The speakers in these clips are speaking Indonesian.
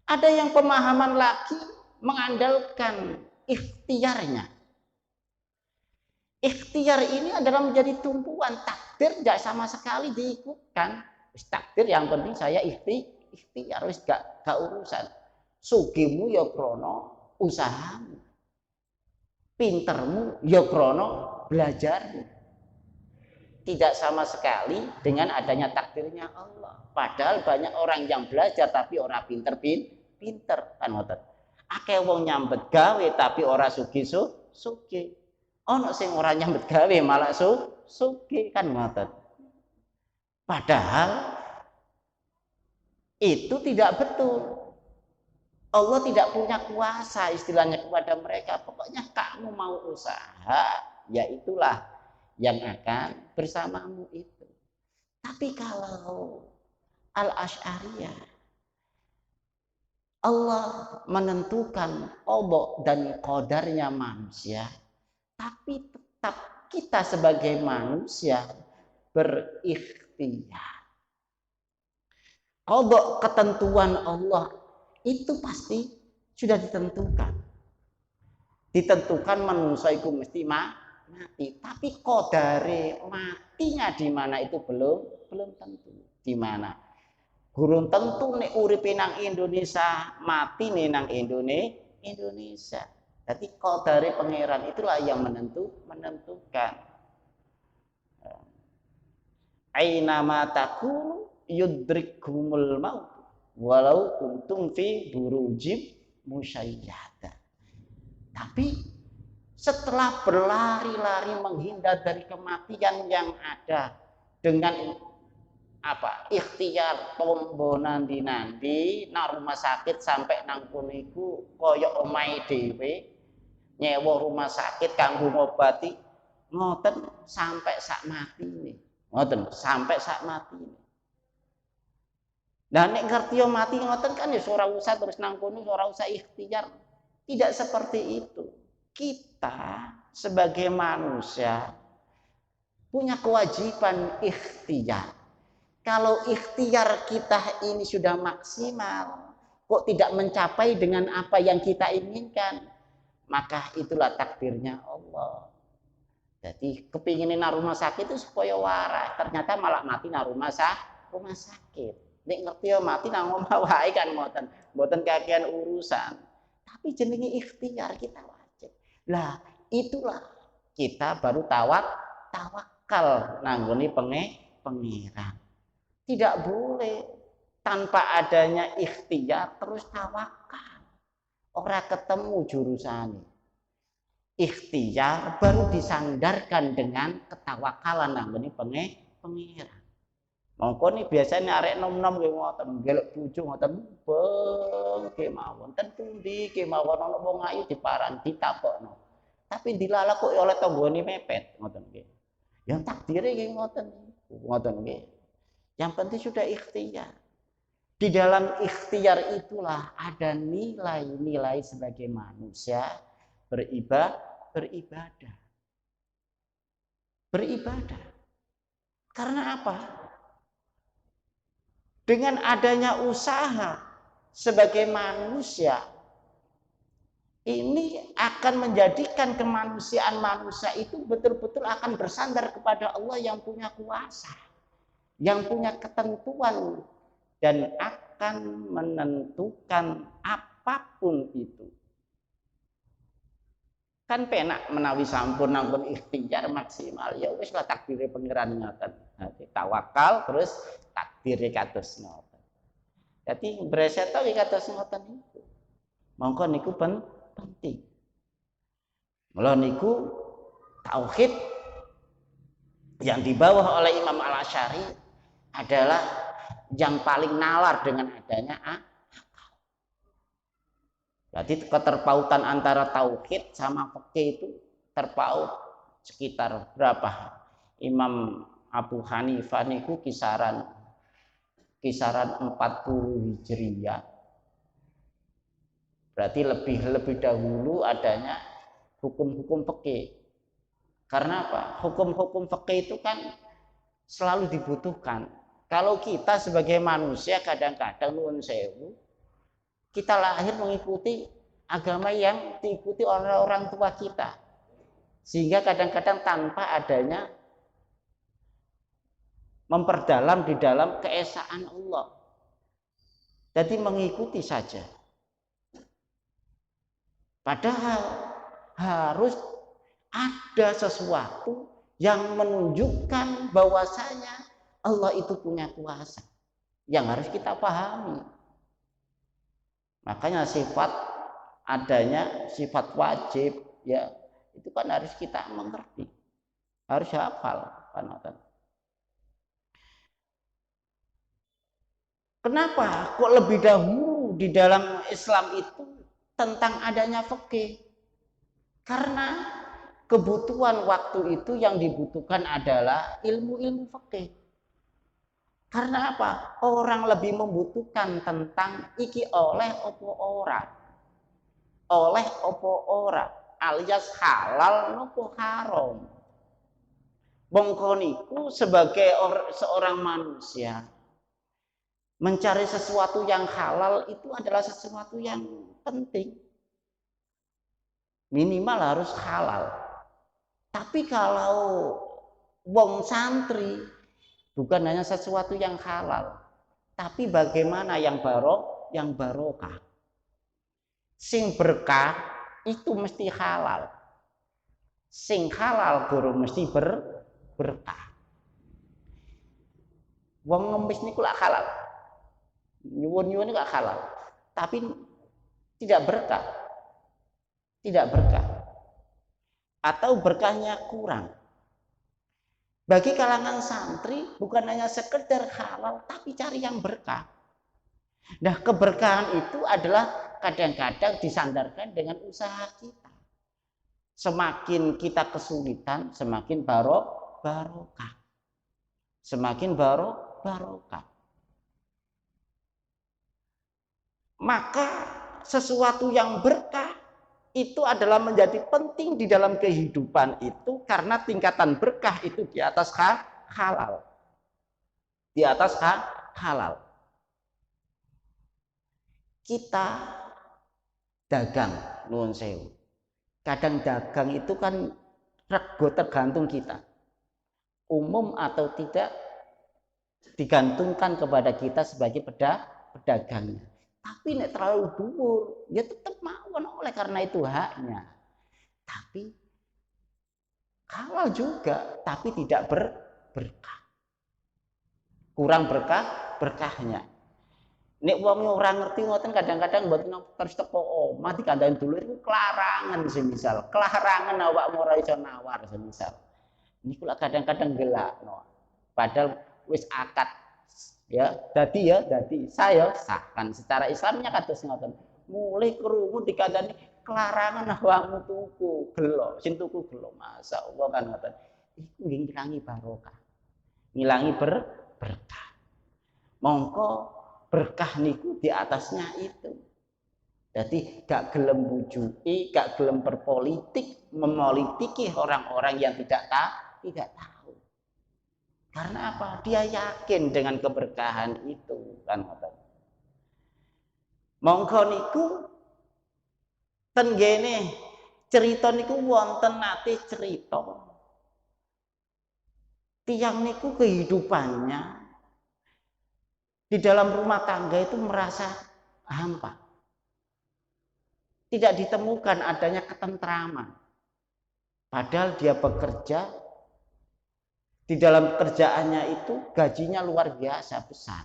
Ada yang pemahaman lagi mengandalkan ikhtiarnya. Ikhtiar ini adalah menjadi tumpuan, takdir tidak sama sekali diikutkan. Takdir yang penting saya ikhtiar, wis gak urusan. Sugimu ya krono usahamu, pintermu ya krono belajarmu. Tidak sama sekali dengan adanya takdirnya Allah. Padahal banyak orang yang belajar tapi orang pinter kan ngoten. Akeh wong nyambet gawe tapi ora sugih. Ono sing ora nyambet gawe malah sugih kan ngoten. Padahal itu tidak betul. Allah tidak punya kuasa istilahnya kepada mereka. Pokoknya kamu mau usaha, ya itulah yang akan bersamamu itu. Tapi kalau Al-Asy'ariyah, Allah menentukan qada dan qadarnya manusia, tapi tetap kita sebagai manusia berikhtiar. Qada ketentuan Allah itu pasti sudah ditentukan. Ditentukan manusia itu mesti mati, tapi qadare matinya di mana itu belum tentu. Di mana? Gurung tentu nek uripe nang Indonesia, mati nih nang Indonesia. Jadi qadare pangeran itulah yang menentukan. Aina ma takunu yudrikumul maut walau kuntum fi burujim musyayyada. Tapi setelah berlari-lari menghindar dari kematian yang ada dengan ikhtiar tombo nanti nang rumah sakit sampai nang kuniku koyok omai dhewe nyewa rumah sakit kanggo ngobati ngoten sampai sak mati nih ngoten sampai sak mati nih. Nah nek ngerti mati ngoten kan ya ora usah terus nang kono ora usah ikhtiar. Tidak seperti itu. Kita sebagai manusia punya kewajiban ikhtiar. Kalau ikhtiar kita ini sudah maksimal, kok tidak mencapai dengan apa yang kita inginkan, maka itulah takdirnya Allah. Jadi kepinginin rumah sakit itu supaya waras, ternyata malah mati rumah sakit. Nek ngerti ya mati nang omah wae kan mboten kakean urusan. Tapi jenenge ikhtiar kita wajib. Lah, itulah kita baru tawakal nanggone pengiran. Tidak boleh tanpa adanya ikhtiar terus tawakal. Ora ketemu jurusannya. Ikhtiar baru disandarkan dengan ketawakalan nanggone pengiran. Mongko nih biasanya arek nom-nom nggih ngoten, gelek bojo ngoten, bengke mawon ten pundi kemawon ana wong ayu diparan ditakokno. Tapi dilala kok oleh tanggane mepet ngoten nggih. Yang takdire nggih ngoten nggih. Yang penting sudah ikhtiar. Di dalam ikhtiar itulah ada nilai-nilai sebagai manusia beribadah. Karena apa? Dengan adanya usaha sebagai manusia, ini akan menjadikan kemanusiaan manusia itu betul-betul akan bersandar kepada Allah yang punya kuasa, yang punya ketentuan, dan akan menentukan apapun itu. Kan penak menawi sampun nangkun ikhtiar maksimal ya wis lah takdire pangeran ngoten. Tawakal terus takdire kados ngoten. Dadi breset to kados ngoten niku. Mongko niku penting. Mula niku tauhid yang dibawa oleh Imam Al-Asy'ari adalah yang paling nalar dengan adanya akal. Jadi keterpautan antara tauhid sama fikih itu terpaut sekitar berapa? Imam Abu Hanifah niku kisaran 40 Hijriyah. Berarti lebih dahulu adanya hukum-hukum fikih. Karena apa? Hukum-hukum fikih itu kan selalu dibutuhkan. Kalau kita sebagai manusia kadang-kadang nuwun sewu, kita lahir mengikuti agama yang diikuti oleh orang tua kita. Sehingga kadang-kadang tanpa adanya memperdalam di dalam keesaan Allah. Jadi mengikuti saja. Padahal harus ada sesuatu yang menunjukkan bahwasanya Allah itu punya kuasa yang harus kita pahami. Makanya adanya sifat wajib ya itu kan harus kita mengerti, harus hafal kan. Kenapa kok lebih dahulu di dalam Islam itu tentang adanya fikih? Karena kebutuhan waktu itu yang dibutuhkan adalah ilmu-ilmu fikih. Karena apa? Orang lebih membutuhkan tentang iki oleh opo ora. Oleh opo ora alias halal nopo haram. Mongkoniku sebagai seorang manusia mencari sesuatu yang halal itu adalah sesuatu yang penting. Minimal harus halal. Tapi kalau wong santri bukan hanya sesuatu yang halal, tapi bagaimana yang barokah. Sing berkah itu mesti halal. Sing halal guru mesti berkah. Wong ngemis niku lak halal. Nyuwun-nyuwun gak halal, tapi tidak berkah, atau berkahnya kurang. Bagi kalangan santri bukan hanya sekedar halal, tapi cari yang berkah. Nah, keberkahan itu adalah kadang-kadang disandarkan dengan usaha kita. Semakin kita kesulitan, semakin barokah. Semakin barokah. Maka sesuatu yang berkah itu adalah menjadi penting di dalam kehidupan itu karena tingkatan berkah itu di atas halal. Di atas halal. Kita dagang, nuwun sewu. Kadang dagang itu kan rego tergantung kita. Umum atau tidak digantungkan kepada kita sebagai pedagangnya. Tapi nek terlalu dhuwur, ya tetap mawon oleh karena itu haknya. Tapi halal juga, tapi tidak berkah. Kurang berkahnya. Nek wong ora ngerti ngoten kadang-kadang mboten terus teko omah dikandani dulur iku kelarangan semisal. Kelarangan awakmu ora iso nawar semisal. Niku lak kadang-kadang gelakno. Padahal wis akad ya dadi saya sahkan secara Islamnya kados ngoten. Mulai krungu dikandani kelarangan awakmu tuku gelo, sing tuku gelo masyaallah kan ngoten. Iku nggih ngilangi barokah. Ngilangi berkah. Mongko berkah niku di atasnya itu. Jadi gak gelem bujuki, gak gelem berpolitik, memolitiki orang-orang yang tidak tahu. Karena apa? Dia yakin dengan keberkahan itu kan. Monggo niku ten gene cerita niku wonten nate cerita. Tiang niku kehidupannya di dalam rumah tangga itu merasa hampa. Tidak ditemukan adanya ketentraman. Padahal dia bekerja di dalam pekerjaannya itu gajinya luar biasa besar.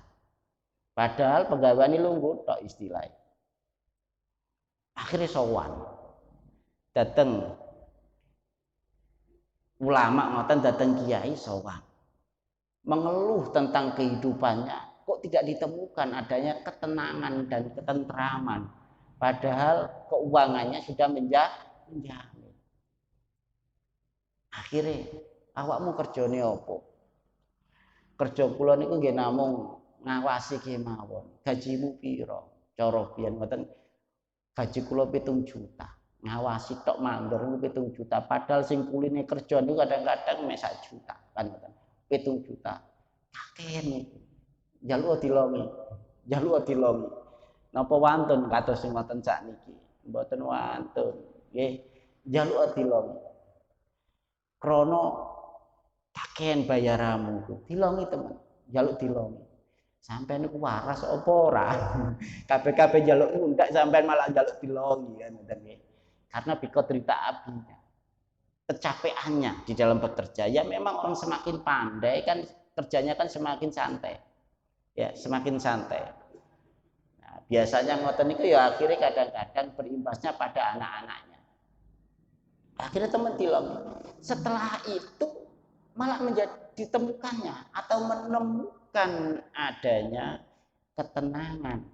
Padahal pegawai ini lungguh tok istilahnya. Akhirnya sowan. Dateng ulama ngoten dateng kiai sowan. Mengeluh tentang kehidupannya, kok tidak ditemukan adanya ketenangan dan ketentraman. Padahal keuangannya sudah menjamin. Akhirnya awakmu kerjane apa? Kerja kula niku nggih namung ngawasi kemawon. Gajimu piro? Cara biyen ngoten gaji kula 7 juta. ngawasi tok mandor 7 juta, padahal sing kuline kerja niku kadang-kadang mek 1 juta kan ngoten. 7 juta. Kaken niku. Njaluk dilongi. Napa wantun kados sing ngoten sakniki? Mboten wantun. Nggih, njaluk dilongi. Krana kaken bayaramu, dilongi teman. Njaluk dilongi. Sampeyan niku waras apa ora? Kabeh-kabeh njaluk ngundak sampeyan malah njaluk dilongi kan ngoten nggih. Karena biqadrita abinya. Kecapeannya di dalam bekerja. Ya memang orang semakin pandai kan kerjanya kan semakin santai. Ya, semakin santai. Nah, biasanya ngoten niku ya akhirnya kadang-kadang berimbasnya pada anak-anaknya. Akhirnya teman dilongi. Setelah itu malah menjadi ditemukannya atau menemukan adanya ketenangan,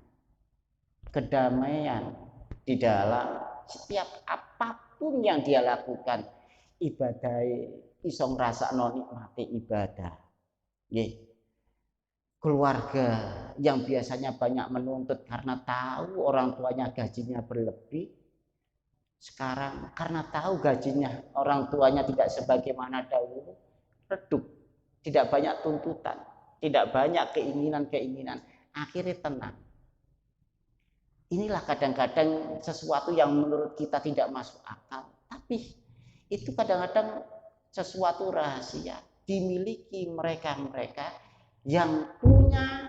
kedamaian di dalam setiap apapun yang dia lakukan. Ibadah iso ngrasakno nikmate ibadah. Nggih. Keluarga yang biasanya banyak menuntut karena tahu orang tuanya gajinya berlebih, sekarang karena tahu gajinya orang tuanya tidak sebagaimana dahulu, redup, tidak banyak tuntutan, tidak banyak keinginan-keinginan, akhirnya tenang. Inilah kadang-kadang sesuatu yang menurut kita tidak masuk akal, tapi itu kadang-kadang sesuatu rahasia dimiliki mereka-mereka yang punya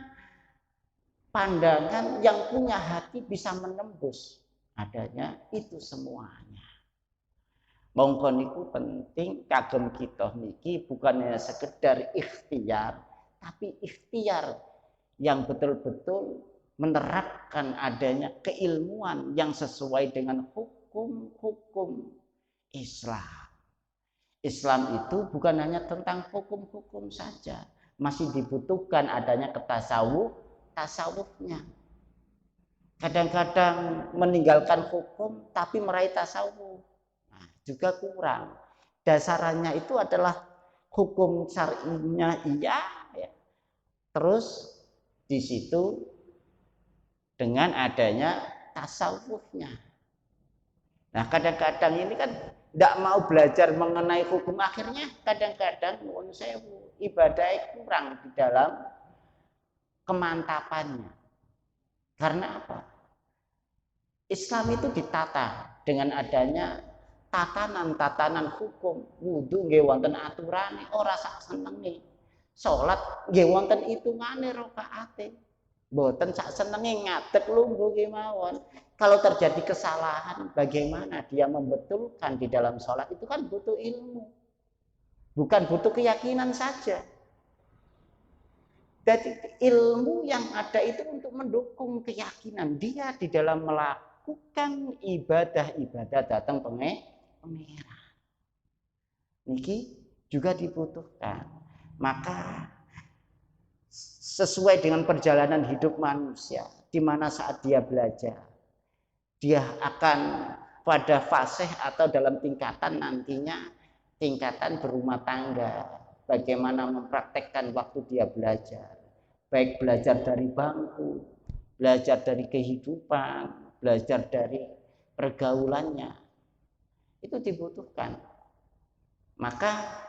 pandangan, yang punya hati bisa menembus adanya itu semuanya. Mongko niku penting kagem kita niki bukannya sekedar ikhtiar, tapi ikhtiar yang betul-betul menerapkan adanya keilmuan yang sesuai dengan hukum-hukum Islam. Islam itu bukan hanya tentang hukum-hukum saja, masih dibutuhkan adanya tasawufnya. Kadang-kadang meninggalkan hukum tapi meraih tasawuf, nah, juga kurang. Dasarannya itu adalah hukum syar'inya iya, ya. Terus di situ dengan adanya tasawufnya. Nah, kadang-kadang ini kan tidak mau belajar mengenai hukum, akhirnya kadang-kadang nuwun sewu ibadah kurang di dalam kemantapannya. Karena apa? Islam itu ditata dengan adanya tatanan-tatanan hukum. Wudu nggih wonten aturane, ora sak senenge. Salat nggih wonten hitungane rakaate. Mboten sak senenge ngadeg lungguh kemawon. Kalau terjadi kesalahan, bagaimana dia membetulkan di dalam sholat itu kan butuh ilmu, bukan butuh keyakinan saja. Jadi ilmu yang ada itu untuk mendukung keyakinan dia di dalam melakukan ibadah-ibadah datang pengeran. Niki juga dibutuhkan. Maka sesuai dengan perjalanan hidup manusia, di mana saat dia belajar, dia akan pada fase atau dalam tingkatan nantinya tingkatan berumah tangga, bagaimana mempraktekkan waktu dia belajar, baik belajar dari bangku, belajar dari kehidupan, belajar dari pergaulannya, itu dibutuhkan. Maka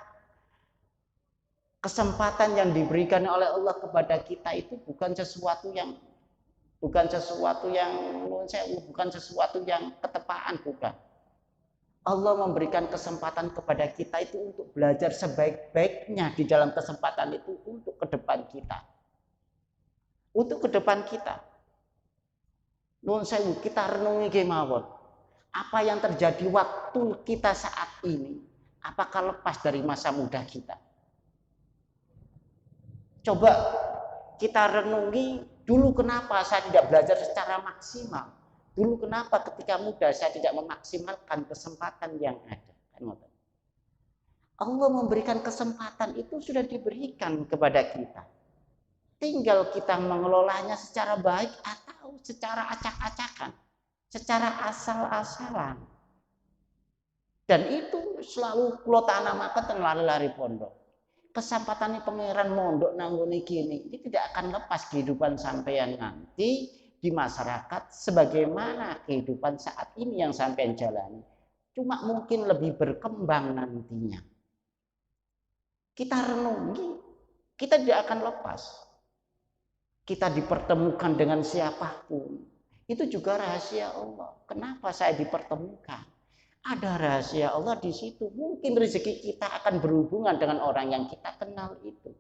kesempatan yang diberikan oleh Allah kepada kita itu bukan sesuatu yang ketepaan, bukan. Allah memberikan kesempatan kepada kita itu untuk belajar sebaik-baiknya di dalam kesempatan itu untuk ke depan kita. Untuk ke depan kita. Nuwun sewu kita renungi kemawon. Apa yang terjadi waktu kita saat ini? Apakah lepas dari masa muda kita? Coba kita renungi dulu kenapa saya tidak belajar secara maksimal. Dulu kenapa ketika muda saya tidak memaksimalkan kesempatan yang ada. Allah memberikan kesempatan itu sudah diberikan kepada kita. Tinggal kita mengelolanya secara baik atau secara acak-acakan, secara asal-asalan. Dan itu selalu kula tanamaken teng lari-lari pondok. Kesempatan pangeran mondok nanggone kene ini tidak akan lepas kehidupan sampeyan nanti di masyarakat sebagaimana kehidupan saat ini yang sampean jalani. Cuma mungkin lebih berkembang nantinya. Kita renungi, kita tidak akan lepas. Kita dipertemukan dengan siapapun. Itu juga rahasia Allah. Kenapa saya dipertemukan? Ada rahasia Allah di situ. Mungkin rezeki kita akan berhubungan dengan orang yang kita kenal itu.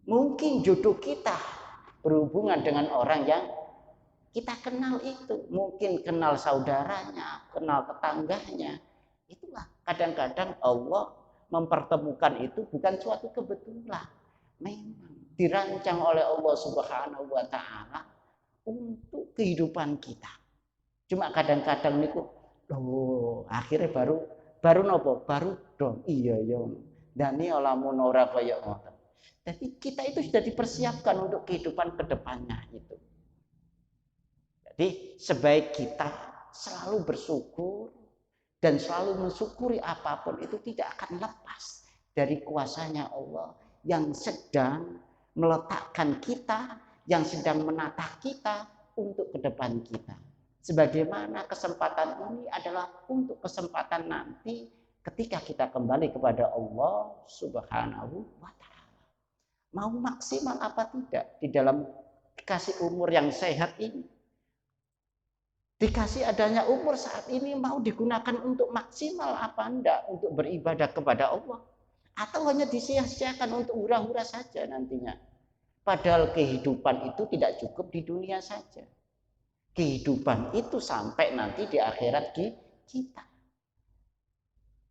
Mungkin jodoh kita berhubungan dengan orang yang kita kenal itu. Mungkin kenal saudaranya, kenal tetangganya. Itulah kadang-kadang Allah mempertemukan itu bukan suatu kebetulan. Memang dirancang oleh Allah Subhanahu wa taala untuk kehidupan kita. Cuma kadang-kadang niku akhirnya baru nopo? Baru dong. Iya ya. Dani olamun ora kaya ngoten. Jadi kita itu sudah dipersiapkan untuk kehidupan kedepannya itu. Jadi sebaik kita selalu bersyukur dan selalu mensyukuri apapun itu tidak akan lepas dari kuasanya Allah yang sedang meletakkan kita, yang sedang menatah kita untuk ke depan kita. Sebagaimana kesempatan ini adalah untuk kesempatan nanti ketika kita kembali kepada Allah Subhanahu wa taala. Mau maksimal apa tidak di dalam dikasih umur yang sehat ini? Dikasih adanya umur saat ini mau digunakan untuk maksimal apa enggak untuk beribadah kepada Allah? Atau hanya disia-siakan untuk hura-hura saja nantinya? Padahal kehidupan itu tidak cukup di dunia saja. Kehidupan itu sampai nanti di akhirat kita.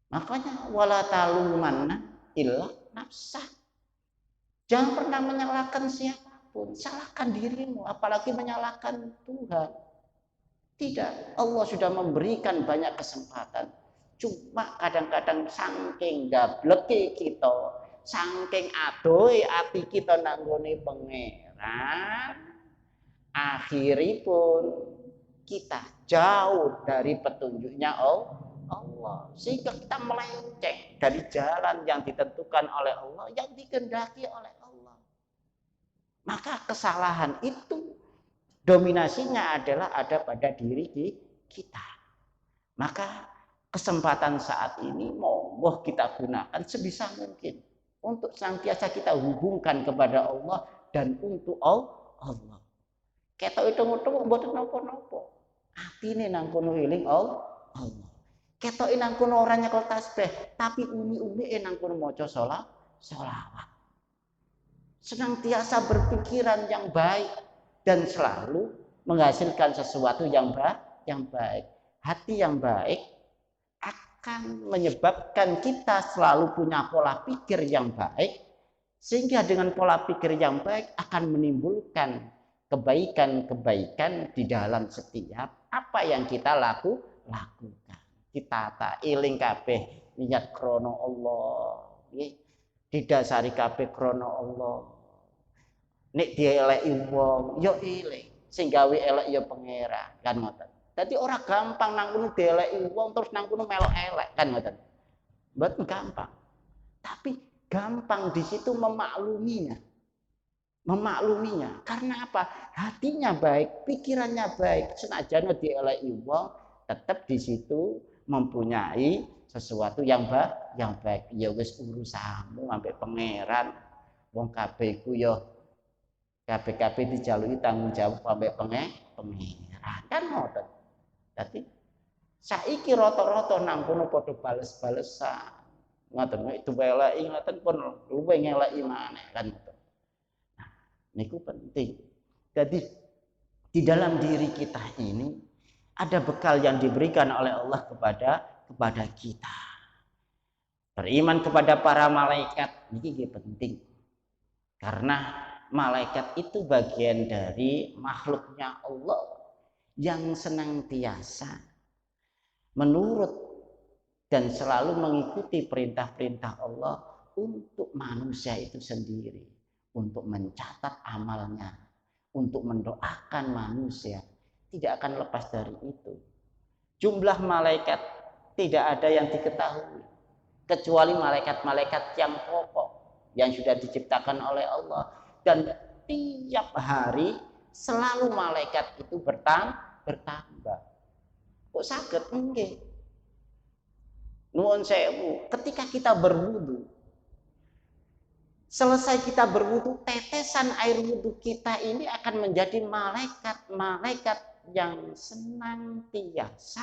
Makanya wala talumanna illa nafsah. Jangan pernah menyalahkan siapapun, salahkan dirimu, apalagi menyalahkan Tuhan. Tidak, Allah sudah memberikan banyak kesempatan. Cuma kadang-kadang saking gableke kita, saking adohe ati kita nanggone pangeran, akhiripun kita jauh dari petunjuknya Allah. Sehingga kita melenceng dari jalan yang ditentukan oleh Allah, yang dikehendaki oleh Allah. Maka kesalahan itu dominasinya adalah ada pada diri kita. Maka kesempatan saat ini monggo kita gunakan sebisa mungkin untuk senantiasa kita hubungkan kepada Allah dan untuk Allah. Ketok itu mboten napa-napa. Atine nang kono eling Allah. Ketok nang kono ora nyekel tasbih, tapi umi-umi nang kono maca sholawat. Senantiasa berpikiran yang baik dan selalu menghasilkan sesuatu yang baik. Hati yang baik akan menyebabkan kita selalu punya pola pikir yang baik, sehingga dengan pola pikir yang baik akan menimbulkan kebaikan-kebaikan di dalam setiap apa yang kita lakukan. Kita tak eling kabeh niat krono Allah, didasari kabeh krono Allah. Nek dieleki wong ya elek, sing gawe elek ya pangeran, kan ngoten. Dadi ora gampang nang kono dieleki wong terus nang kono melok elek, kan ngoten. Mboten gampang. Tapi gampang di situ memakluminya. Karena apa? Hatinya baik, pikirannya baik, senajan dieleki wong tetap di situ mempunyai sesuatu yang baik. Ya wis urusanmu ambek pangeran. Wong kabeh ku ya kabeh dijaluki tanggung jawab ambek pangeran kan ngoten. Dadi saiki rata-rata nang kono padha bales-balesan. Ngoten itu weleki ngoten pun luwih ngeleki maneh kan ngoten. Nah, niku penting. Jadi di dalam diri kita ini ada bekal yang diberikan oleh Allah kepada kita. Beriman kepada para malaikat ini penting. Karena malaikat itu bagian dari makhluknya Allah yang senantiasa menurut dan selalu mengikuti perintah-perintah Allah untuk manusia itu sendiri, untuk mencatat amalnya, untuk mendoakan manusia, tidak akan lepas dari itu. Jumlah malaikat tidak ada yang diketahui kecuali malaikat-malaikat yang pokok yang sudah diciptakan oleh Allah. Dan tiap hari selalu malaikat itu bertambah. Kok saged nggih? Nuwun sewu, ketika kita berwudu, selesai kita berwudu, tetesan air wudu kita ini akan menjadi malaikat yang senantiasa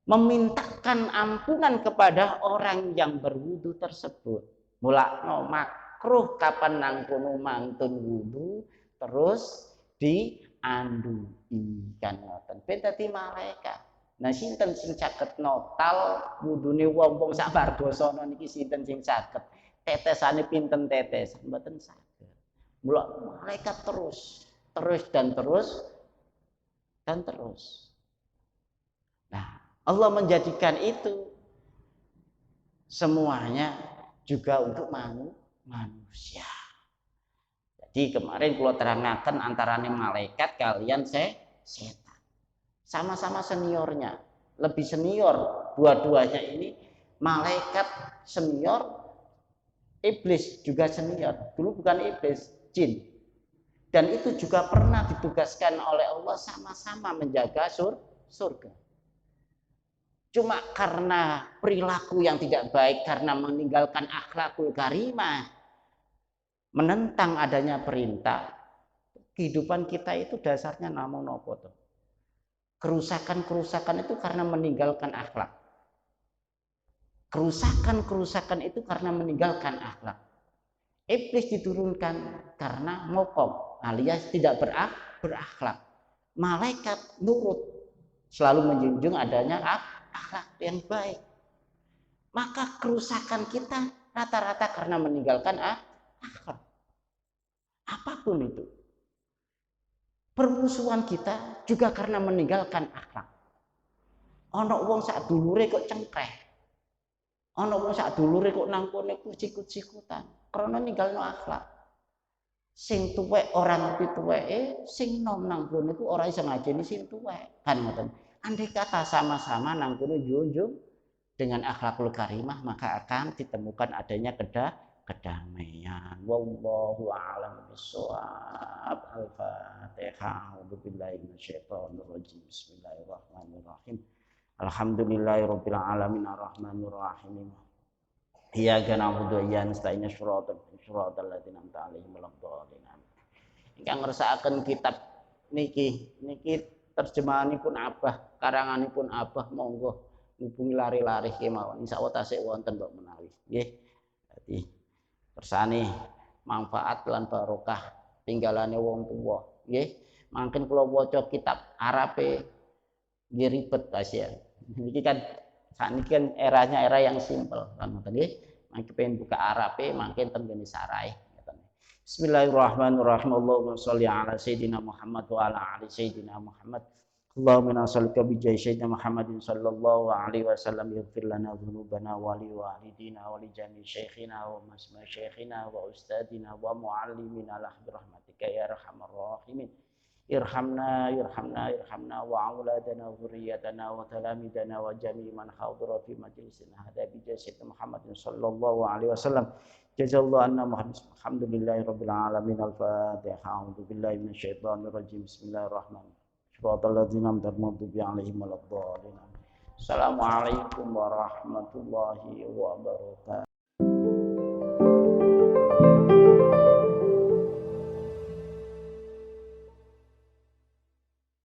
memintakan ampunan kepada orang yang berwudu tersebut. Mulakno makruh kapan nang kono mantun wudu terus diandui kan ngoten. Ben dadi malaikat. Nah sinten sing saged notal wudune wong-wong sak margasana niki sinten sing saged? Tetesane pinten tetes? Mboten saged. Mula malaikat terus dan terus. Nah, Allah menjadikan itu semuanya juga untuk manusia. Jadi kemarin kalau terangkan antaranya malaikat kalian setan. Sama-sama seniornya, lebih senior dua-duanya ini, malaikat senior, iblis juga senior. Dulu bukan iblis, jin. Dan itu juga pernah ditugaskan oleh Allah sama-sama menjaga surga. Cuma karena perilaku yang tidak baik, karena meninggalkan akhlakul karimah, menentang adanya perintah, kehidupan kita itu dasarnya namung nopo tuh. Kerusakan itu karena meninggalkan akhlak. Kerusakan itu karena meninggalkan akhlak. Iblis diturunkan karena mokok alias tidak berakhlak. Malaikat nurut, selalu menjunjung adanya akhlak yang baik. Maka kerusakan kita rata-rata karena meninggalkan akhlak. Apapun itu. Permusuhan kita juga karena meninggalkan akhlak. Ana wong sak dulure kok cengkreh. Ana wong sak dulure kok nang kene sikut-sikutan. Karena ninggalno akhlak. Sing tuwek ora ngerti tuweke, sing nom nang kono iku ora iso ngajeni sing tuwek. Kan ngoten. Andai kata sama-sama nang kono junjung dengan akhlakul karimah, maka akan ditemukan adanya kedamaian. Wallahu a'lam bishawab. Al-Fatihah. A'udzubillahi minasyaitonir rajim. Bismillahirrahmanirrahim. Alhamdulillahirabbil alamin arrahmanir rahim. Iyyaka na'budu wa iyyaka nasta'in shiratal ladzina an'amta 'alaihim waladdallin. Ingkang ngersakaken kitab niki terjemahanipun Abah, karanganipun Abah, monggo hubungi lari-lari kemawon. Insyaallah tasih wonten mbok menawi. Nggih. Dadi kersane manfaat lan barokah tinggalane wong tuwa nggih. Mangken kula waca kitab Arabe nggih ribet tasih. Niki kan sakniki kan eranya era yang simpel kan ngoten nggih. Mangke pengen buka Arabe mangken ten ngene sarai ngoten. Bismillahirrahmanirrahim. Allahumma sholli ala sayidina Muhammad wa ala ali sayidina Muhammad. Allahumma nas'aluka bi jayyi sayyidina Muhammadin sallallahu alaihi wasallam yaghfir lana dhunubana wa li walidina wa li jami' syekhina wa masma syekhina wa ustadina wa muallimina lah bi rahmatika ya arhamar rahimin. Irhamna wa auladana wa dzurriyyatana wa talamidana wa jami' man hadara fi majlisina hada bi jayyi sayyidina Muhammadin sallallahu alaihi wasallam. Jazallahu anna Muhammad. Alhamdulillahirabbil alamin. Al-Fatihah. A'udzu billahi minasyaitonir rajim. Bismillahirrahmanirrahim. Assalamualaikum warahmatullahi wabarakatuh.